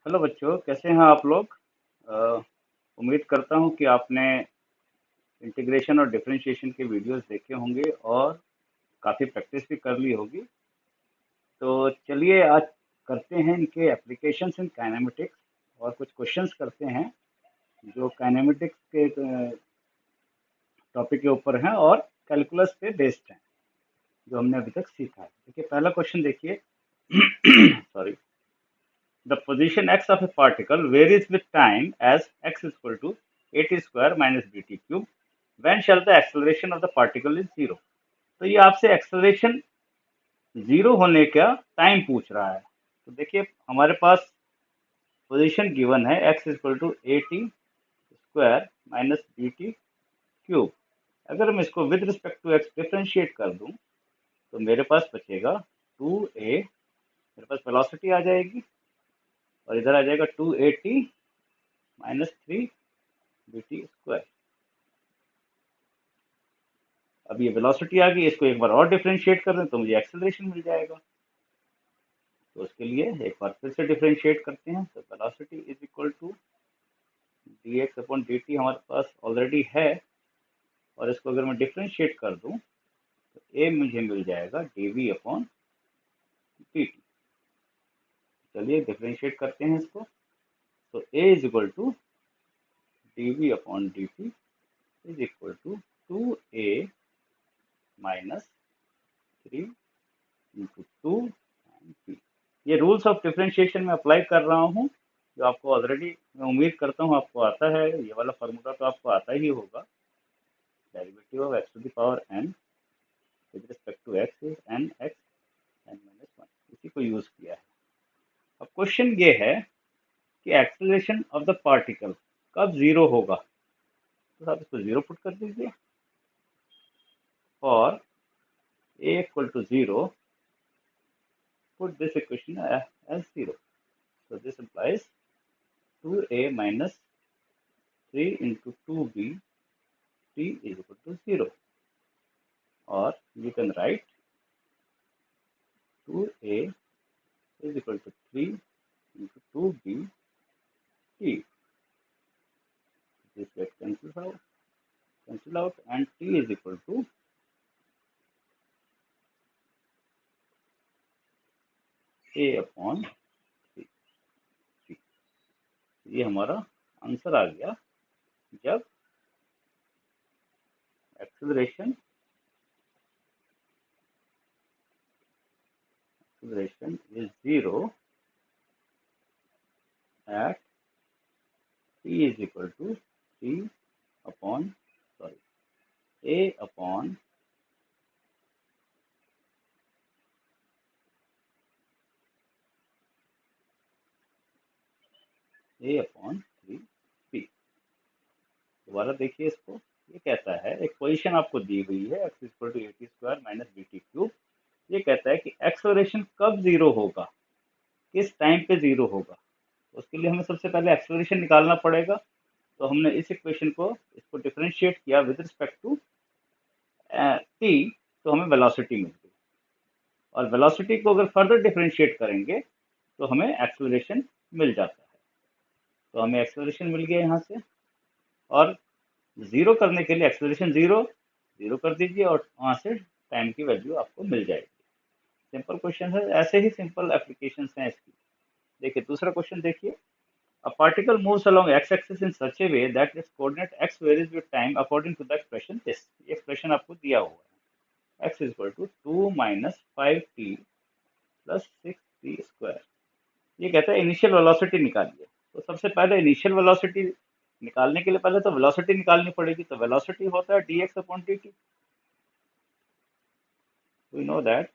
Hello बच्चों, कैसे हैं आप लोग। अ, उम्मीद करता हूं कि आपने इंटीग्रेशन और डिफरेंशिएशन के वीडियोस देखे होंगे और काफ़ी प्रैक्टिस भी कर ली होगी। तो चलिए आज करते हैं इनके एप्लीकेशंस इन काइनेमेटिक्स और कुछ क्वेश्चंस करते हैं जो काइनेमेटिक्स के टॉपिक के ऊपर हैं और कैलकुलस पे बेस्ड हैं, जो हमने अभी तक सीखा है। देखिए पहला क्वेश्चन देखिए। Sorry. The position x of a particle varies with time as x is equal to at square minus bt cube. When shall the acceleration of the particle is zero? तो ये आपसे एक्सेलरेशन जीरो होने का time पूछ रहा है। तो देखिए हमारे पास पोजीशन गिवन है x equal to a t square minus b t cube. अगर मैं इसको with respect to x differentiate कर दूं तो मेरे पास बचेगा टू ए, मेरे पास वेलोसिटी आ जाएगी और इधर आ जाएगा two a t minus three b t square. अब ये वेलोसिटी आ गई, इसको एक बार और डिफरेंशिएट कर दें तो मुझे एक्सेलरेशन मिल जाएगा। तो उसके लिए एक बार फिर से डिफरेंशिएट करते हैं। तो velocity is equal to d x upon D t हमारे पास ऑलरेडी है, और इसको अगर मैं डिफरेंशिएट कर दूं तो ए मुझे मिल जाएगा D we upon D T. चलिए डिफरेंशिएट करते हैं इसको। तो A is equal to D we upon D T is equal to two A minus three into two and P. ये रूल्स ऑफ डिफरेंशिएशन में अप्लाई कर रहा हूँ, जो आपको ऑलरेडी मैं उम्मीद करता हूँ आपको आता है। ये वाला फार्मूला तो आपको आता ही होगा। Derivative of x to the power n with respect to x is n x n minus one, इसी को यूज किया है। अब क्वेश्चन ये है कि एक्सेलरेशन ऑफ द पार्टिकल कब जीरो होगा। तो आप इसको जीरो पुट कर दीजिए और A equal to zero, put this equation as zero. So this implies 2a minus 3 into 2b t is equal to 0. Or you can write 2a is equal to 3 into 2b t. This get cancel out and t is equal to a upon 3. ये हमारा answer आ गया जब acceleration is 0 at t is equal to 3 upon, sorry, a upon a upon 3p। दोबारा देखिए इसको। ये कहता है, एक पोजीशन आपको दी हुई है x equal to a t square minus b t cube. ये कहता है कि एक्सेलरेशन कब जीरो होगा, किस टाइम पे जीरो होगा। उसके लिए हमें सबसे पहले एक्सेलरेशन निकालना पड़ेगा। तो हमने इस इक्वेशन को, इसको डिफरेंशिएट किया विद रिस्पेक्ट टू टी, तो हमें वेलोसिटी मिल गई। और वेलोसिटी को अगर फर्दर डिफरेंशिएट करेंगे तो हमें एक्सेलरेशन मिल जाता है। तो हमें एक्सेलरेशन मिल गया यहाँ से, और जीरो करने के लिए एक्सेलरेशन जीरो जीरो कर दीजिए और वहां से टाइम की वैल्यू आपको मिल जाएगी। सिंपल क्वेश्चन है, ऐसे ही सिंपल एप्लीकेशन हैं इसकी। देखिए दूसरा क्वेश्चन देखिए। A particle moves along x-axis in such a way that its coordinate x varies with time according to the expression this। ये एक्सप्रेशन आपको दिया हुआ है, x is equal to 2 minus 5t plus 6t square। ये कहता है initial velocity निकालिए। तो सबसे पहले इनिशियल वेलोसिटी निकालने के लिए पहले तो वेलोसिटी निकालनी पड़ेगी। तो वेलोसिटी होता है dx upon dt। We know that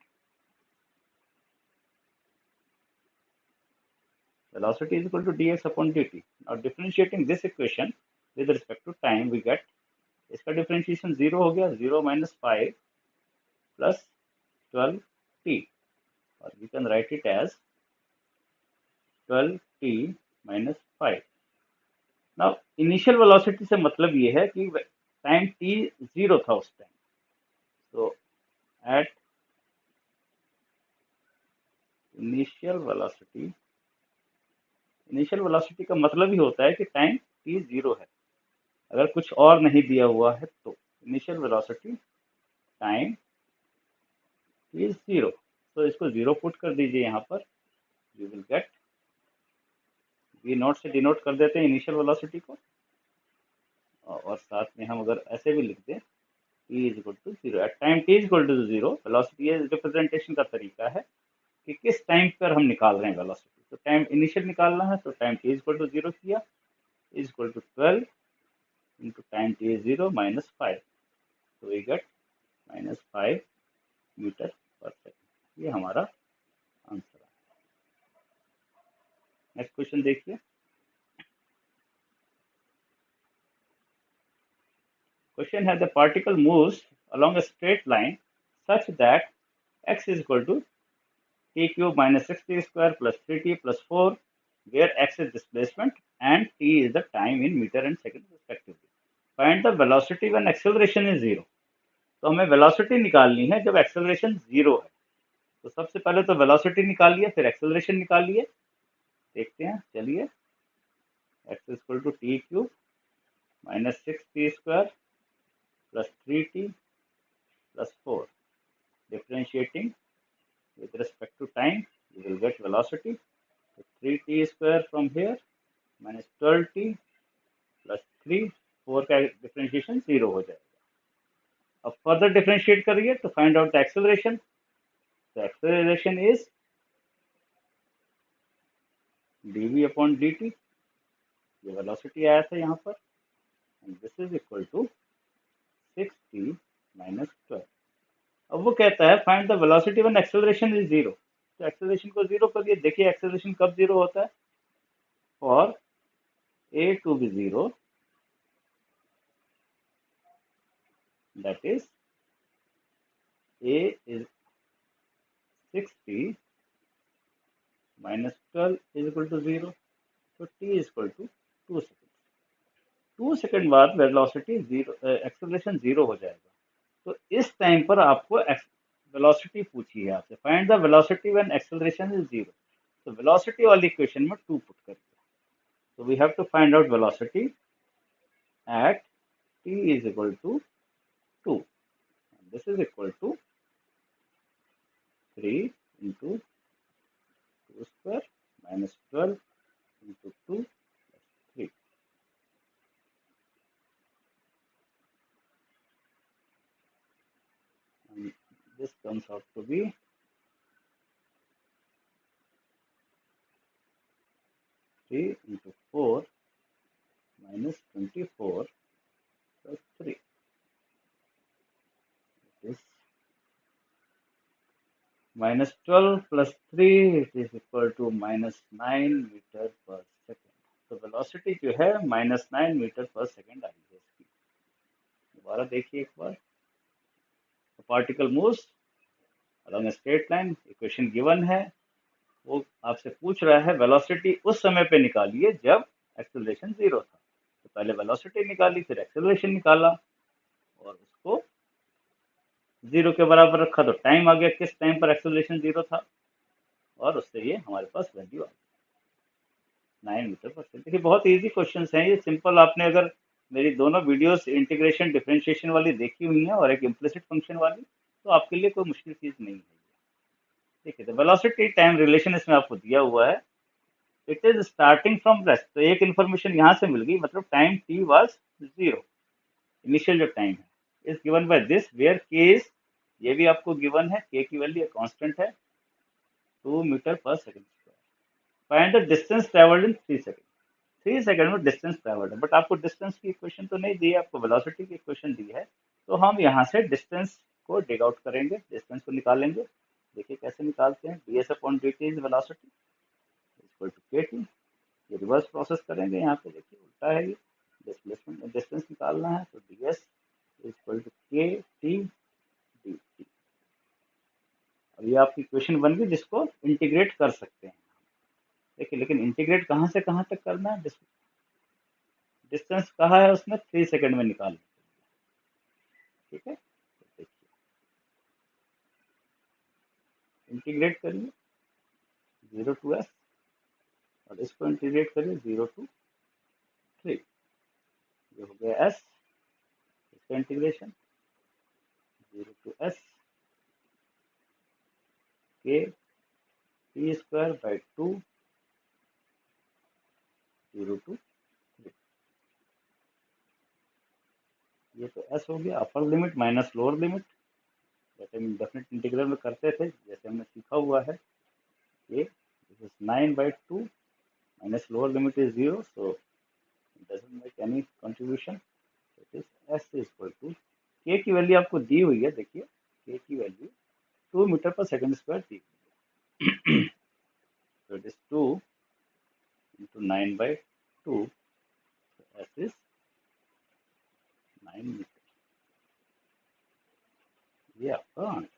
velocity is equal to dx upon dt। now differentiating this equation with respect to time we get, इसका डिफरेंशिएशन जीरो हो गया, zero minus five plus 12t, और we can write it as 12t minus five. Now initial velocity से मतलब ये है कि time t zero था उस टाइम। तो at initial velocity initial velocity का मतलब ही होता है कि टाइम टी जीरो है, अगर कुछ और नहीं दिया हुआ है तो initial velocity time t zero. तो इसको जीरो पुट कर दीजिए यहाँ पर, you will get, v nought से डिनोट कर देते हैं इनिशियल वेलोसिटी को, और साथ में हम अगर ऐसे भी लिख दें t is equal to zero at time t is equal to zero, velocity ये रिप्रेजेंटेशन का तरीका है कि किस टाइम पर हम निकाल रहे हैं वेलोसिटी। तो टाइम इनिशियल निकालना है तो time t is equal to जीरो किया, is equal to 12 into time t is zero minus 5, तो we get minus 5 metre per second. ये हमारा आंसर है। नेक्स्ट क्वेश्चन देखिए। क्वेश्चन है the particle moves along a straight line such that x is equal to t cube minus 6t square plus 3t plus 4, where x is displacement and t is the time in meter and second respectively. Find the velocity when acceleration is zero. तो हमें velocity निकालनी है जब acceleration zero है। तो सबसे पहले तो वेलोसिटी निकालिए, फिर एक्सेलरेशन निकालिए। देखते हैं, चलिए। x is equal to t cube minus 6t square plus 3t plus 4. Differentiating with respect to time, you will get velocity. So 3t square from here minus 12t plus 3, 4 का differentiation zero हो जाएगा। अब further differentiate करिए तो find out the acceleration. The acceleration is dv upon dt, ये velocity आया था यहाँ पर, and this is equal to 6t minus 12। अब वो कहता है find the velocity when acceleration is zero. तो एक्सेलरेशन को जीरो करिए। देखिए एक्सेलरेशन कब जीरो होता है, for a to be zero, that is a is 6t minus 12 is equal to 0, तो t is equal to 2 second. 2 second बाद velocity zero, acceleration zero हो जाएगा। तो इस टाइम पर आपको वेलोसिटी पूछी है आपसे, find the velocity when acceleration is zero. तो वेलोसिटी वाली इक्वेशन में 2 पुट करिए। तो we have to find out velocity at t is equal to 2, and this is equal to 3 into 2 square minus 12 into 2 plus 3. And this comes out to be 3 into 4 minus 24 plus 3. This minus 12 plus 3, it is equal to minus 9 metre per second. तो velocity जो है minus 9 metre per second आई है इसकी। दोबारा देखिए एक बार। Particle moves along a straight line, equation given है, वो आपसे पूछ रहा है वेलोसिटी उस समय पे निकालिए जब एक्सेलरेशन जीरो था। तो पहले वेलोसिटी निकाली, फिर एक्सेलरेशन निकाला, और उसको जीरो के बराबर रखा, तो टाइम आ गया किस टाइम पर एक्सेलरेशन जीरो था, और उससे ये हमारे पास वैल्यू आ गई 9 मीटर पर सेकेंड। देखिए बहुत इजी क्वेश्चन हैं ये, सिंपल। आपने अगर मेरी दोनों वीडियोस इंटीग्रेशन डिफरेंशिएशन वाली देखी हुई है और एक इम्प्लिसिट फंक्शन वाली, तो आपके लिए कोई मुश्किल चीज नहीं है। देखिए तो वेलोसिटी टाइम रिलेशन इसमें आपको दिया हुआ है, it is starting from rest. तो एक इन्फॉर्मेशन यहाँ से मिल गई, मतलब time t was zero, initial जो टाइम है, is given by this where k is, ये भी आपको गिवन है, के की वैल्यू कांस्टेंट है 2 metre per second square. Find the distance travelled in 3 second. 3 second में डिस्टेंस ट्रेवल्ड है, बट आपको डिस्टेंस की इक्वेशन तो नहीं दी है, आपको वेलोसिटी की इक्वेशन दी है। तो हम यहाँ से डिस्टेंस को डिग आउट करेंगे, डिस्टेंस को निकालेंगे। देखिए कैसे निकालते हैं। ds upon dt is velocity equal to kt। ये रिवर्स प्रोसेस करेंगे, यहाँ पे देखिए उल्टा है ये, डिस्प्लेसमेंट डिस्टेंस निकालना है, तो ds इक्वल टू के टी डी टी। अब ये आपकी इक्वेशन बन गई जिसको इंटीग्रेट कर सकते हैं। देखिए लेकिन इंटीग्रेट कहाँ से कहाँ तक करना है, डिस्टेंस कहाँ है उसमें, 3 सेकंड में निकालना। ठीक है, तो देखिए इंटीग्रेट करिए 0 to s, और इसको इंटीग्रेट करिए 0 to 3, ये हो गया s, इसका इंटीग्रेशन 0 to s के टी स्क्वायर बाई 2 0 to 3। ये तो s हो गया अपर लिमिट माइनस लोअर लिमिट, जैसे हम डेफिनेट इंटीग्रल में करते थे, जैसे हमने सीखा हुआ है। ये this is 9/2 minus lower limit is 0, so doesn't make any contribution. It is s is equal to k की वैल्यू आपको दी हुई है, देखिए k की value 2 metre per second square दी हुई है। so it is 2 into 9/2, so s is 9 metre. ये आपका आंसर।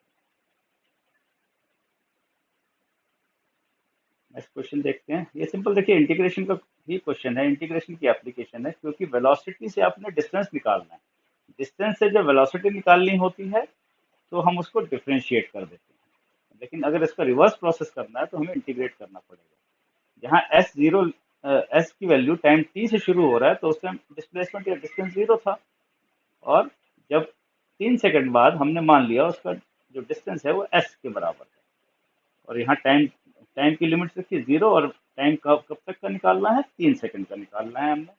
नेक्स्ट क्वेश्चन देखते हैं। ये सिंपल देखिए इंटीग्रेशन का ही क्वेश्चन है, इंटीग्रेशन की एप्लीकेशन है, क्योंकि वेलोसिटी से आपने डिस्टेंस निकालना है। डिस्टेंस से जब वेलोसिटी निकालनी होती है तो हम उसको डिफरेंशिएट कर देते हैं, लेकिन अगर इसका रिवर्स प्रोसेस करना है तो हमें इंटीग्रेट करना पड़ेगा। जहाँ एस की वैल्यू टाइम टी से शुरू हो रहा है तो उस टाइम डिस्प्लेसमेंट या डिस्टेंस 0 था, और जब 3 सेकंड बाद हमने मान लिया उसका जो डिस्टेंस है वो एस के बराबर है। और यहाँ टाइम टाइम की लिमिट रखी 0, और टाइम कब कब तक का निकालना है, 3 सेकंड का निकालना है हमने।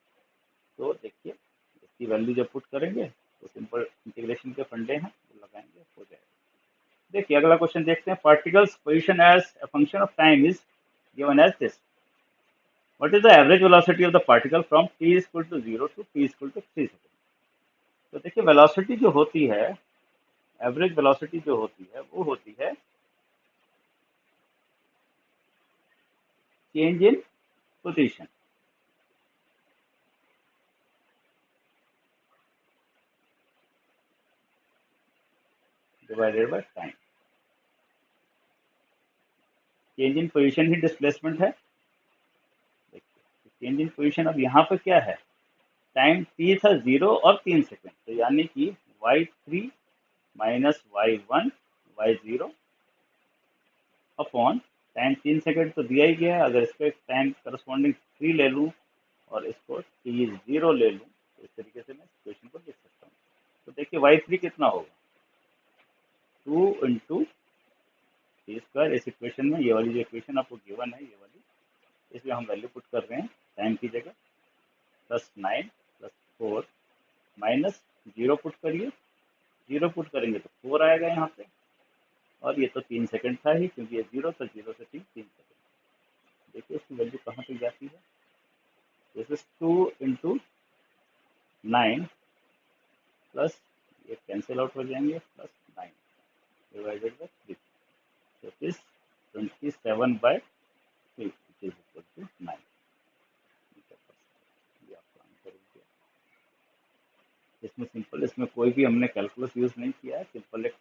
तो देखिए इसकी वैल्यू जब पुट करेंगे तो सिंपल इंटीग्रेशन के फंडे हैं, वो लगाएंगे, हो जाएगा। देखिए अगला क्वेश्चन देखते हैं। Particle's position as a function of time is given as this. What is the average velocity of the particle from t equal to 0 to t equal to 3 second. तो देखिए वेलोसिटी जो होती है, एवरेज वेलोसिटी जो होती है वो होती है change in position divided by time. Change in position he displacement है। चेंज इन पोजीशन अब यहाँ पर क्या है, टाइम t था 0 और 3 सेकंड, तो यानी कि y3 minus y1 y0 upon time 3 second तो दिया ही गया है। अगर इसको एक टाइम करस्पॉन्डिंग 3 ले लूँ और इसको t0 ले लूँ तो इस तरीके से मैं इक्वेशन को लिख सकता हूँ। तो देखिए y3 कितना होगा, 2 × टी स्क्वायर। इस इक्वेशन में ये वाली जो इक्वेशन आपको गिवन है, ये वाली, इसमें हम वैल्यू पुट कर रहे हैं टाइम की जगह, +9 +4 माइनस 0 पुट करिए, 0 पुट करेंगे तो 4 आएगा यहाँ पे, और ये तो 3 सेकंड था ही, क्योंकि ये 0 तो 0 से 3 सेकंड। देखिए इसकी वैल्यू कहाँ तक जाती है, दिस इज 2 × 9 प्लस, ये कैंसिल आउट हो जाएंगे, +9 डिवाइडेड बाई 3, तो it is 27/3 which is equal to 9 metre per second. ये आपका आंसर हो गया। इसमें सिंपल, इसमें कोई भी हमने कैलकुलस यूज नहीं किया है, सिंपल एक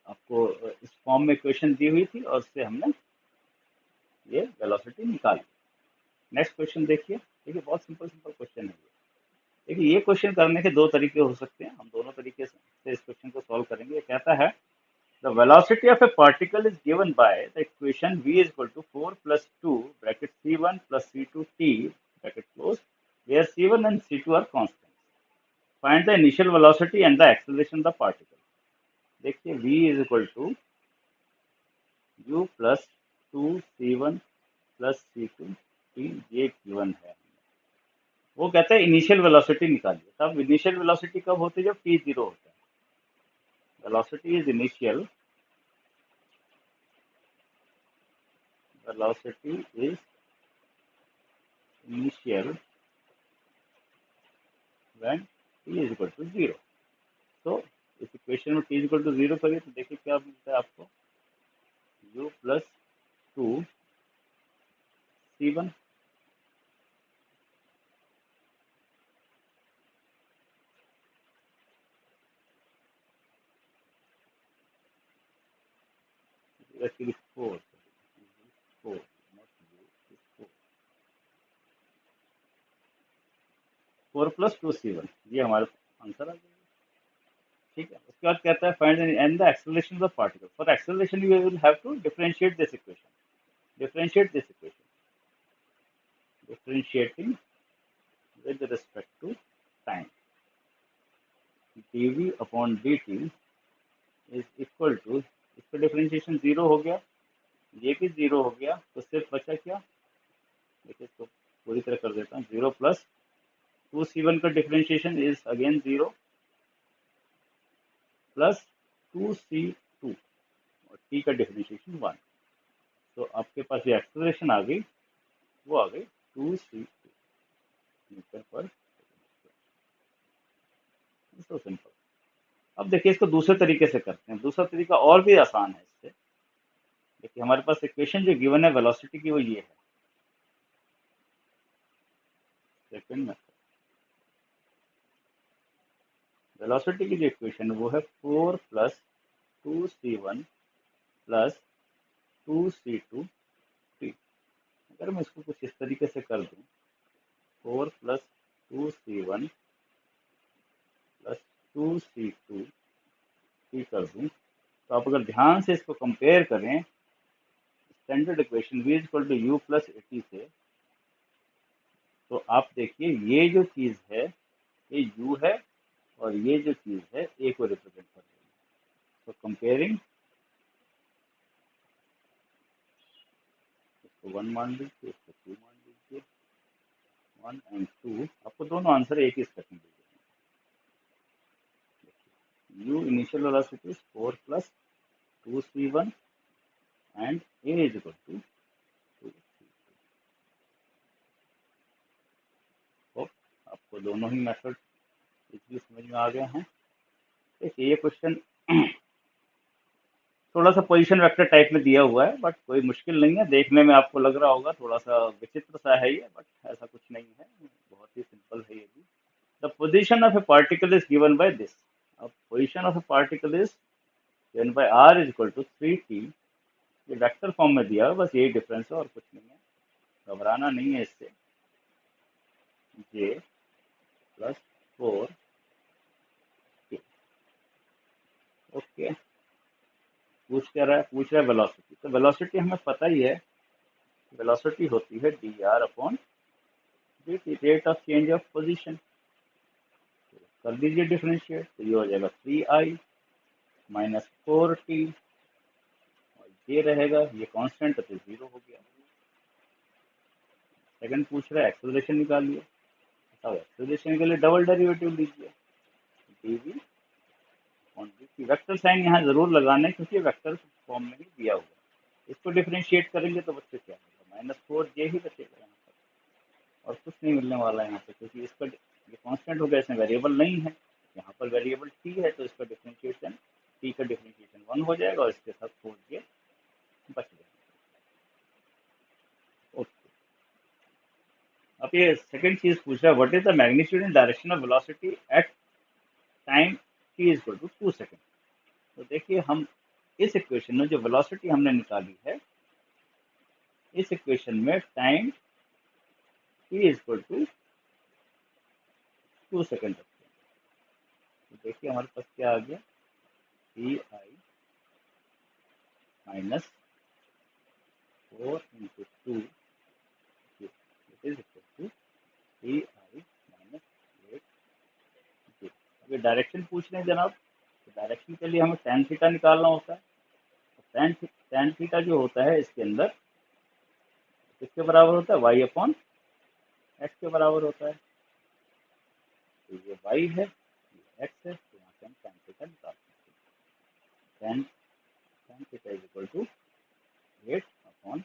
आपको इस फॉर्म में इक्वेशन दी हुई थी और उससे हमने ये वेलोसिटी निकाली। नेक्स्ट क्वेश्चन देखिए, देखिए बहुत सिंपल सिंपल क्वेश्चन है ये। देखिए ये क्वेश्चन करने के दो तरीके हो सकते हैं, हम दोनों तरीके से इस क्वेश्चन को सॉल्व करेंगे। ये कहता है the velocity of a particle is given by the equation v is equal to 4 + 2 bracket c1 + c2 t bracket close, where c1 and c2 are constant. Find the initial velocity and the acceleration of the particle. देखिए v is equal to u + 2c1 + c2 t, ये given है। वो कहता है initial velocity निकालिए। तब initial velocity कब होती है, जब t 0 होता है। Velocity is initial, velocity is initial when t is equal to 0। तो इस इक्वेशन में t इज इक्वल टू 0 करिए तो देखिए क्या मिलता है आपको, u + 2c1, एक्चुअली 4 4 4 + 2c1, ये हमारा आंसर आ जाएगा। ठीक है, उसके बाद कहता है find and the acceleration of particle. For acceleration you will have to differentiate this equation, differentiate this equation. Differentiating with respect to time, dv upon dt is equal to, इसका डिफरेंशिएशन जीरो हो गया, ये भी zero हो गया, तो सिर्फ बचा क्या, देखिए इसको पूरी तरह कर देता हूँ, जीरो प्लस 2c1 का differentiation is again zero plus 2c2 और t का डिफरेंशिएशन 1। तो आपके पास जो एक्सेलरेशन आ गई वो आ गई 2c2 मीटर पर। So simple. अब देखिए इसको दूसरे तरीके से करते हैं, दूसरा तरीका और भी आसान है इससे। देखिए हमारे पास इक्वेशन जो गिवन है वेलोसिटी की वो ये है, सेकंड में वेलोसिटी की जो इक्वेशन है वो है 4 plus 2c1 plus 2c2 t। अगर मैं इसको कुछ इस तरीके से कर दूं, 4 plus 2c1 plus 2c2 t कर दूं, तो आप अगर ध्यान से इसको कंपेयर करें standard equation v equal to u plus a t से, तो आप देखिए ये जो चीज है ये u है और ये जो चीज है a को रिप्रेजेंट कर रही है। तो कंपेयरिंग, इसको 1 मान लीजिए, इसको 2 मान लीजिए, 1 एंड 2, आपको दोनों आंसर एक ही सेकंड दीजिए। u initial velocity is 4 plus 2c1 and a is equal to 2। Hope आपको दोनों ही मेथड इजीली समझ में आ गए हैं। देखिए ये क्वेश्चन थोड़ा सा पोजीशन वेक्टर टाइप में दिया हुआ है, बट कोई मुश्किल नहीं है, देखने में आपको लग रहा होगा थोड़ा सा विचित्र सा है ये, बट ऐसा कुछ नहीं है, बहुत ही सिंपल है ये भी। The position of a particle is given by this. अब position of a particle is given by r is equal to 3t। ये वेक्टर फॉर्म में दिया है, बस यही डिफरेंस है और कुछ नहीं है, घबराना नहीं है इससे। j plus 4 okay. पूछ रहा है वेलोसिटी, तो वेलोसिटी हमें पता ही है, वेलोसिटी होती है dr upon dt, rate of change of position. कर दीजिए डिफरेंशिएट, तो ये हो जाएगा 3i माइनस 4t, और ये रहेगा, ये कांस्टेंट है तो जीरो हो गया। सेकंड पूछ रहा है एक्सेलरेशन निकालिए, अब एक्सेलरेशन के लिए डबल डेरिवेटिव लीजिए, dv on dt। Vector sign यहाँ जरूर लगाना है क्योंकि वेक्टर फॉर्म में ही दिया हुआ है। इसको डिफरेंशिएट करेंगे तो बच्चे क्या होगा, माइनस 4j ही बचेगा यहाँ पर, और कुछ नहीं मिलने वाला है यहाँ पे, क्योंकि इसका ये कांस्टेंट हो गया, इसमें वेरिएबल नहीं है, यहाँ पर वेरिएबल t है, तो इसका डिफरेंशिएशन t का डिफरेंशिएशन 1 हो जाएगा और इसके साथ 4j बच जाएगा। ओके। अब ये सेकंड चीज पूछ रहा है, what is the magnitude and direction of velocity at time t is equal to 2 second. तो देखिए हम इस इक्वेशन में जो वेलोसिटी हमने निकाली है, इस इक्वेशन में time t is equal to 2 second रखते हैं। तो देखिए हमारे पास क्या आ गया, t i minus 4 into 2 is equal to t i minus 8 g. अब ये डायरेक्शन पूछ रहे हैं जनाब, तो डायरेक्शन के लिए हमें tan थीटा निकालना होता है। tan थीटा जो होता है इसके अंदर किसके बराबर होता है, y अपॉन एक्स के बराबर होता है। तो ये y है, ये x है, तो यहाँ से हम tan थीटा निकाल सकते हैं। tan theta is equal to 8 upon,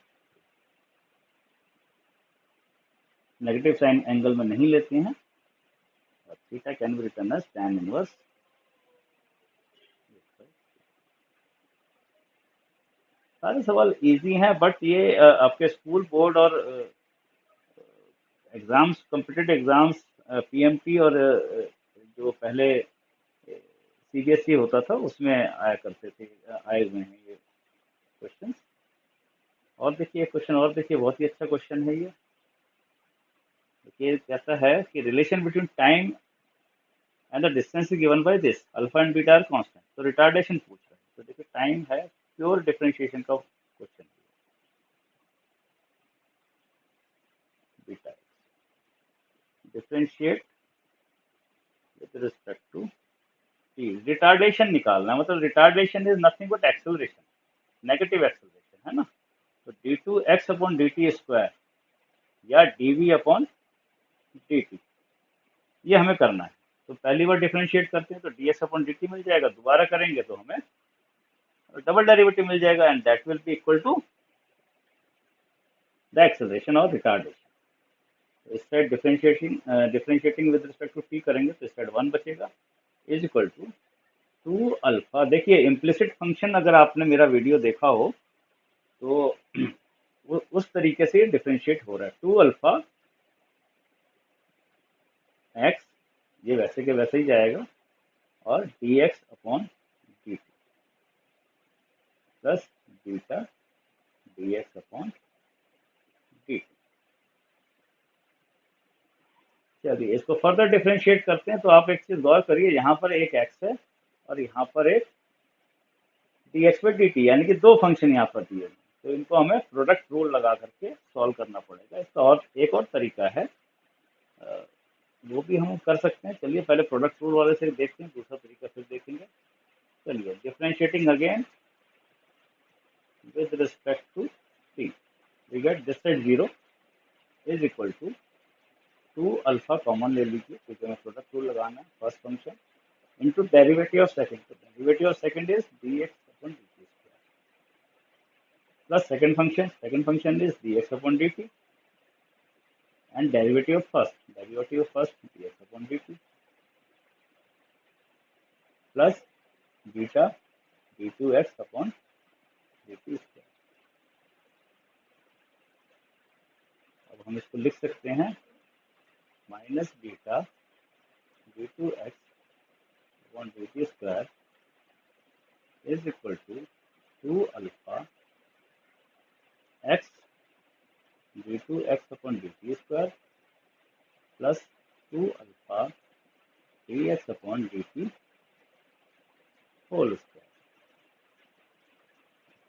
negative sign angle में नहीं लेते हैं, और theta can be written as tan inverse. सारे सवाल इजी हैं, बट ये आपके स्कूल बोर्ड और एग्जाम्स, कॉम्पिटेटिव एग्जाम्स, पीएमटी और जो पहले सीबीएसई होता था उसमें आया करते थे, आए हुए हैं ये क्वेश्चन। और देखिए क्वेश्चन, और देखिए बहुत ही अच्छा क्वेश्चन है ये कहता है कि relation between time and the distance is given by this, alpha and beta are constant. तो रिटार्डेशन पूछ रहा है, तो देखिए टाइम है, प्योर डिफरेंशिएशन का question. Beta differentiate with respect to T. Retardation निकालना है, मतलब retardation is nothing but acceleration, negative acceleration है ना। तो D two x upon D T square या D we upon D T, ये हमें करना है। तो पहली बार डिफरेंशिएट करते हैं तो D x upon D T मिल जाएगा, दोबारा करेंगे तो हमें डबल डेरिवेटिव मिल जाएगा and that will be equal to the acceleration और रिटार्डेशन। इस side differentiating with respect to T करेंगे तो इस साइड 1 बचेगा इज इक्वल टू 2 अल्फा। देखिए इम्प्लिसिट फंक्शन अगर आपने मेरा वीडियो देखा हो तो उस तरीके से डिफरेंशिएट हो रहा है। 2 अल्फा एक्स, ये वैसे के वैसे ही जाएगा, और D x upon D t plus beta D x upon D T. चलिए इसको फर्दर डिफरेंशिएट करते हैं। तो आप एक चीज गौर करिए, यहाँ पर एक एक्स है और यहाँ पर एक D x by D T, यानी कि दो फंक्शन यहाँ पर दिए हैं। तो इनको हमें प्रोडक्ट रूल लगा करके सॉल्व करना पड़ेगा। इसका और एक और तरीका है, अ, वो भी हम कर सकते हैं। चलिए पहले प्रोडक्ट रूल वाले से देखते हैं, दूसरा तरीका फिर देखेंगे। चलिए differentiating again with respect to t, we get this side 0 is equal to 2 alpha common ले लीजिए क्योंकि हमें प्रोडक्ट रूल लगाना है, first function into derivative of second. तो derivative of second is d x upon D t plus second function is d x upon D t and derivative of first d x upon D t plus beta d two x upon D T square. अब हम इसको लिख सकते हैं minus beta d two x upon D T square is equal to 2 alpha x d two x upon D T square plus 2 alpha d x upon D t whole square.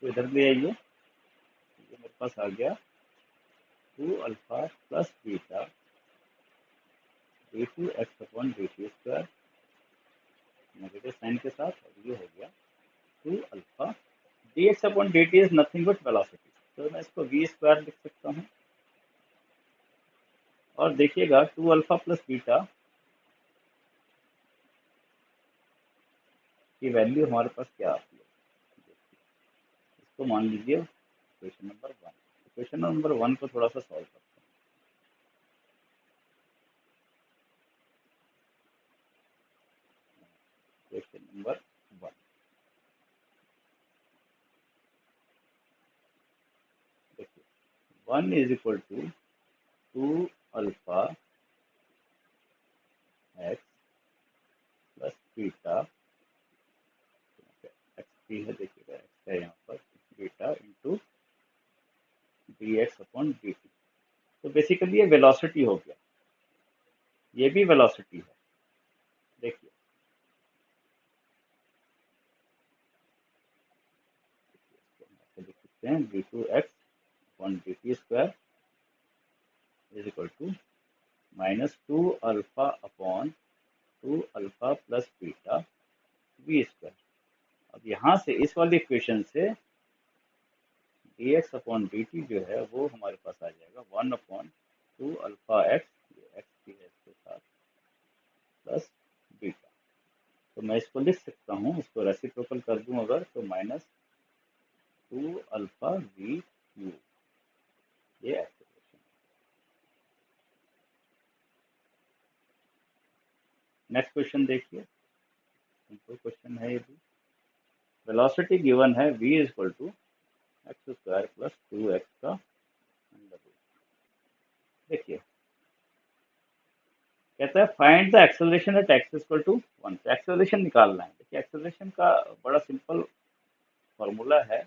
तो इधर ले आइए, ये मेरे पास आ गया 2 alpha plus beta d two x upon D T square negative sign के साथ, और ये हो गया 2 alpha d x upon D T is nothing but velocity, तो मैं इसको वी स्क्वायर लिख सकता हूँ। और देखिएगा 2 अल्फा प्लस बीटा की वैल्यू हमारे पास क्या आती है, इसको मान लीजिए इक्वेशन नंबर 1। इक्वेशन नंबर 1 को थोड़ा सा सॉल्व करते हैं। इक्वेशन नंबर 1, देखिए 1 is equal to 2 alpha x plus beta, x भी है, देखिएगा एक्स है यहाँ पर, beta into d x upon D t. तो बेसिकली ये वेलोसिटी हो गया, ये भी वेलोसिटी है। देखिए लिख सकते हैं d two x upon D T square is equal to minus 2 alpha upon 2 alpha plus beta v square. अब यहाँ से इस वाली इक्वेशन से d x upon D t जो है वो हमारे पास आ जाएगा 1 अपॉन 2 अल्फा एक्स, ये एक्स भी है इसके साथ, प्लस बीटा। तो मैं इसको लिख सकता हूँ, इसको रेसिप्रोकल कर दूं अगर, तो माइनस 2 अल्फा वी क्यू, ये एक्सेलरेशन। नेक्स्ट क्वेश्चन देखिए, सिंपल क्वेश्चन है ये भी। वेलोसिटी गिवन है v is equal to x square plus 2x का अंडर रूट। देखिए कहता है find the acceleration at x equal to 1। तो एक्सेलरेशन निकालना है। देखिए एक्सेलरेशन का बड़ा सिंपल फॉर्मूला है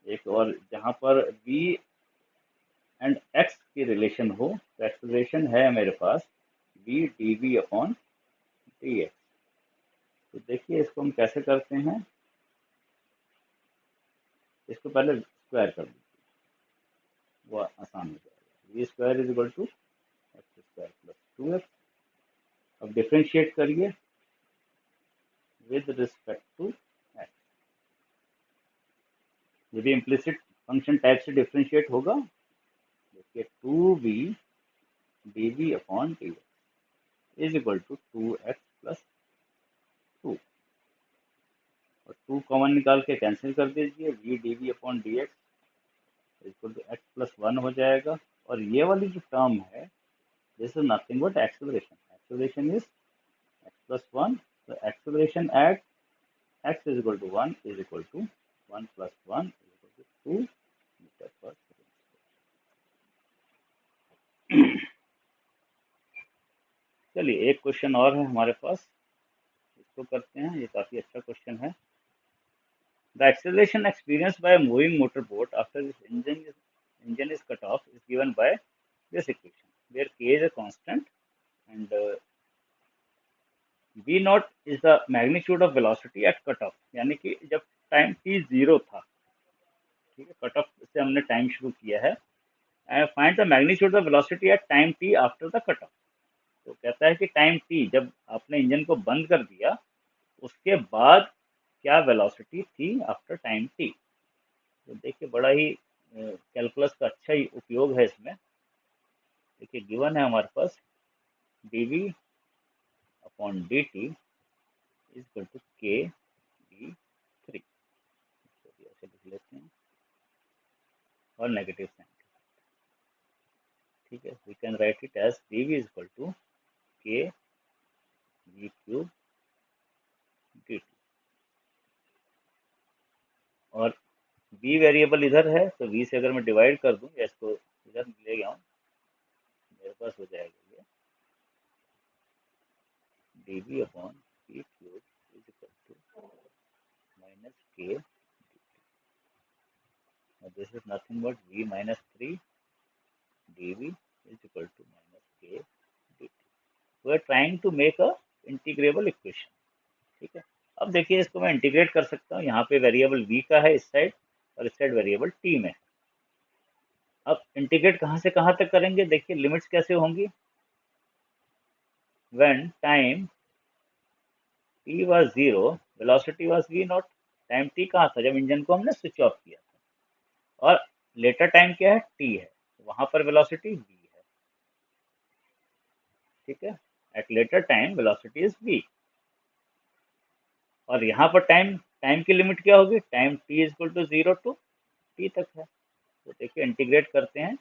एक, और जहाँ पर v एंड x की रिलेशन हो, तो एक्सेलरेशन है मेरे पास v d we upon d x. तो देखिए इसको हम कैसे करते हैं, इसको पहले स्क्वायर कर दीजिए, वो आसान हो जाएगा। V square is equal to 2x। अब डिफरेंशिएट करिए विद रिस्पेक्ट टू x। ये भी इम्प्लिसिट फंक्शन टाइप से डिफरेंशिएट होगा। देखिए 2b dv upon dx is equal to 2x plus 2, और 2 कॉमन निकाल के कैंसिल कर दीजिए। v dv upon dx equal to x plus 1 हो जाएगा। और ये वाली जो टर्म है, this is nothing but acceleration. Acceleration is x plus 1, so acceleration at x is equal to 1 is equal to 1 plus 1 is equal to 2 meter per second। चलिए एक question और है हमारे पास, इसको करते हैं। ये काफी अच्छा क्वेश्चन है। The acceleration experienced by a moving motorboat after its engine is cut off is given by this equation, where k is a constant and v naught is the magnitude of velocity at cut off। यानी कि जब time t 0 था, ठीक है, cut of से हमने time शुरू किया है। Find the magnitude of velocity at time t after the cut off. तो कहता है कि टाइम t जब आपने इंजन को बंद कर दिया, उसके बाद क्या वेलोसिटी थी आफ्टर टाइम t। तो देखिए बड़ा ही कैलकुलस का अच्छा ही उपयोग है इसमें। देखिए गिवन है हमारे पास dv upon dt is equal to k d3। ऐसे लिख लेते हैं और नेगेटिव साइन, ठीक है। We can write it as dv is equal to k v cube dt। और v वेरिएबल इधर है, तो v से अगर मैं डिवाइड कर दूं या इसको इधर ले गया हूँ, मेरे पास हो जाएगा ये dv upon v cube is equal to minus k, this is nothing but v minus 3 dv is equal to minus k dt। We are trying to make a integrable equation, ठीक है। अब देखिए इसको मैं इंटीग्रेट कर सकता हूँ। यहाँ पे वेरिएबल v का है इस साइड, और इस साइड वेरिएबल t में है। अब इंटीग्रेट कहाँ से कहाँ तक करेंगे, देखिए लिमिट्स कैसे होंगी। When time t was 0 velocity was v not. Time t कहाँ था, जब इंजन को हमने स्विच ऑफ किया था। और लेटर टाइम क्या है, t है, वहां पर वेलोसिटी v है, ठीक है। At later time velocity is v। और यहाँ पर टाइम टाइम की लिमिट क्या होगी, time t is equal to 0 to t तक है। तो देखिए इंटीग्रेट करते हैं।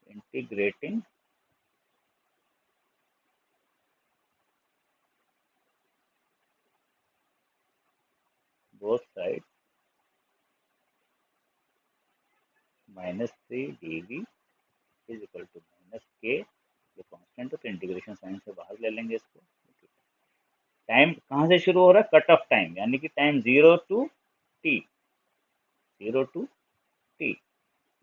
Integrating both side minus 3 dv is equal to minus k। ये कांस्टेंट है तो इंटीग्रेशन साइन से बाहर ले लेंगे इसको। टाइम कहाँ से शुरू हो रहा है, कट ऑफ टाइम, यानी कि time 0 to t, 0 to t।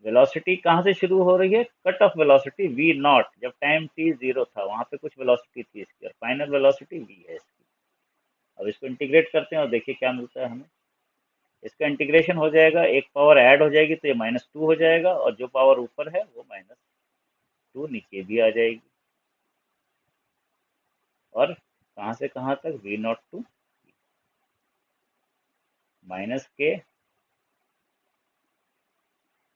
Velocity कहाँ से शुरू हो रही है, cut off velocity v not, जब टाइम t 0 था वहां पे कुछ वेलोसिटी थी इसकी, और फाइनल वेलोसिटी v है इसकी। अब इसको इंटीग्रेट करते हैं और देखिए क्या मिलता है हमें। इसका इंटीग्रेशन हो जाएगा, एक पावर ऐड हो जाएगी तो ये -2 हो जाएगा, और जो पावर ऊपर है वो -2 नीचे भी आ जाएगी। और कहाँ से कहाँ तक, v नॉट टू माइनस के,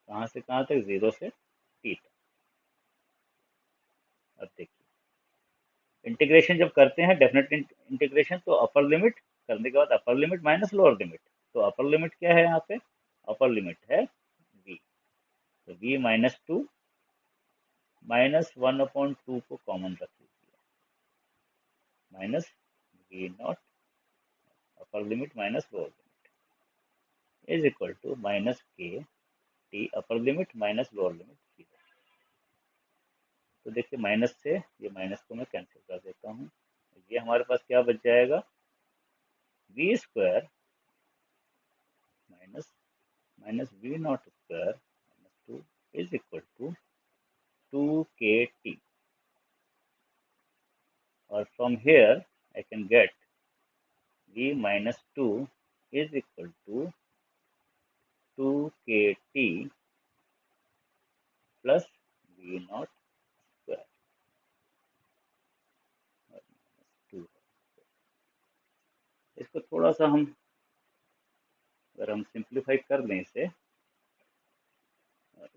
कहाँ से कहाँ तक, 0 से t तक। अब देखिए इंटीग्रेशन जब करते हैं डेफिनेट इंटीग्रेशन, तो अपर लिमिट करने के बाद अपर लिमिट माइनस लोअर लिमिट। तो अपर लिमिट क्या है यहाँ पे, अपर लिमिट है v। तो v -2 -1/2 को कॉमन रख लीजिए, minus v not upper limit minus lower limit is equal to minus k t upper limit minus lower limit. तो देखिए माइनस से ये माइनस को मैं कैंसिल कर देता हूँ। ये हमारे पास क्या बच जाएगा, v square minus minus v not square minus 2 is equal to 2kt। और from here I can get v -2 is equal to 2kt plus v naught square। इसको थोड़ा सा हम, अगर हम सिंप्लीफाई कर दें इसे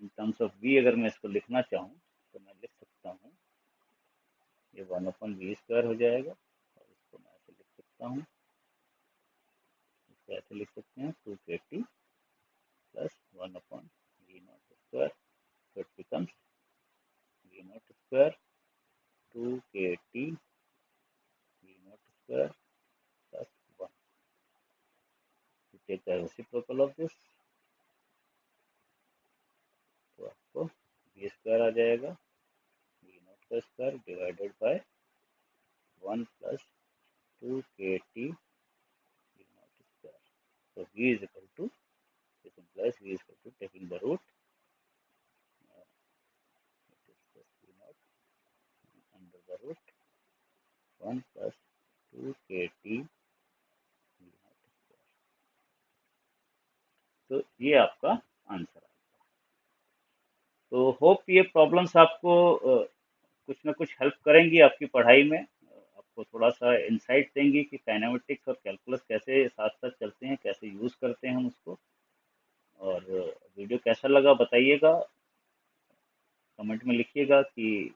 इन टर्म्स ऑफ v, अगर मैं इसको लिखना चाहूँ तो मैं लिख सकता हूँ, ये 1/v² हो जाएगा, और इसको मैं ऐसे लिख सकता हूँ, इसको ऐसे लिख सकते हैं 2kt plus 1/v0², so it becomes v0² 2kt v0² plus 1. You take the reciprocal of this, तो आपको v² आ जाएगा, v0² divided by 1 plus 2kt v0². So v is equal to, this implies v is equal to, taking the root, it is plus v0 under the root 1 plus 2kt v0². तो ये आपका answer है। तो hope ये problems आपको कुछ ना कुछ हेल्प करेंगी आपकी पढ़ाई में, आपको थोड़ा सा इंसाइट देंगी कि काइनेमेटिक्स और कैलकुलस कैसे साथ साथ चलते हैं, कैसे यूज़ करते हैं हम उसको। और वीडियो कैसा लगा बताइएगा, कमेंट में लिखिएगा कि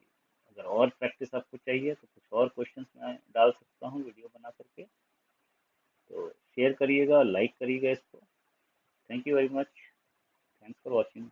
अगर और प्रैक्टिस आपको चाहिए तो कुछ और क्वेश्चंस मैं डाल सकता हूँ वीडियो बना करके। तो शेयर करिएगा, लाइक करिएगा इसको। Thank you very much, thanks for watching.